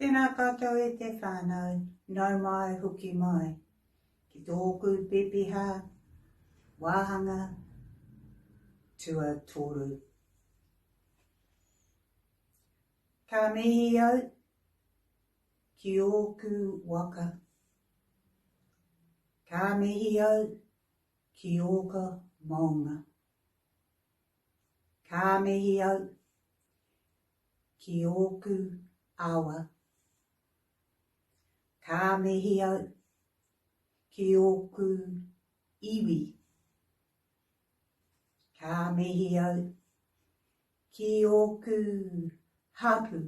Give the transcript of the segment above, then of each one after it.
Tēnā koutou e te whānau, nau mai huki mai, ki tōku pepeha, wāhanga, tua toru. Ka mihi au, ki ōku waka. Ka mihi au, ki ōka maunga. Ka mihi au, ki ōku awa. Ka mihi au, ki ōku iwi. Ka mihi au, ki ōku hapu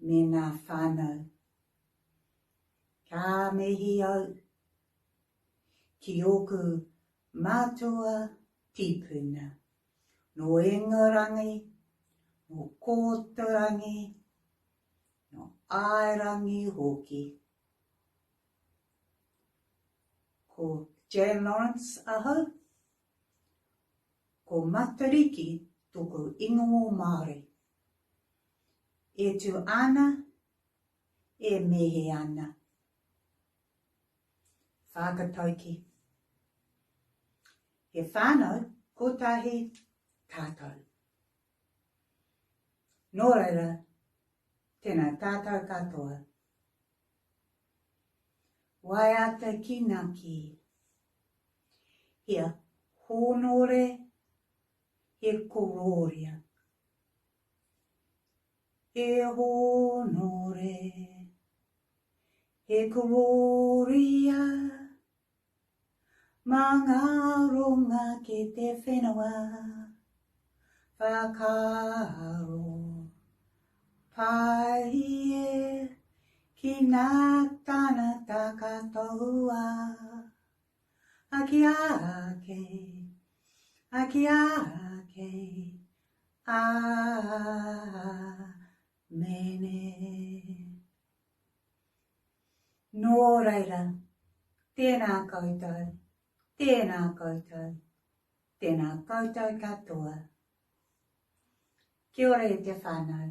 me ngā whānau. Ka mihi au, ki ōku mātua tīpuna, no Ingarangi, no Kōtarangi, no Airangi hoki. Ko Jan Lawrence ahau, ko Matariki tōku ingoa Māori. E tu ana, e mehe ana. Whakatauki. He whānau, kotahi tātou. Nō reira, tēnā tātou katoa. Waiata ki ngaki. Hea honore, he kororia. He honore, he kororia. Mā ngā ronga ki te whenua, whakaro, pai e, ki ngā tānata katoa. Aki ake, mene. Nō reira, tēnā koutou, tēnā koutou, tēnā koutou katoa. Kia ora e te whānau.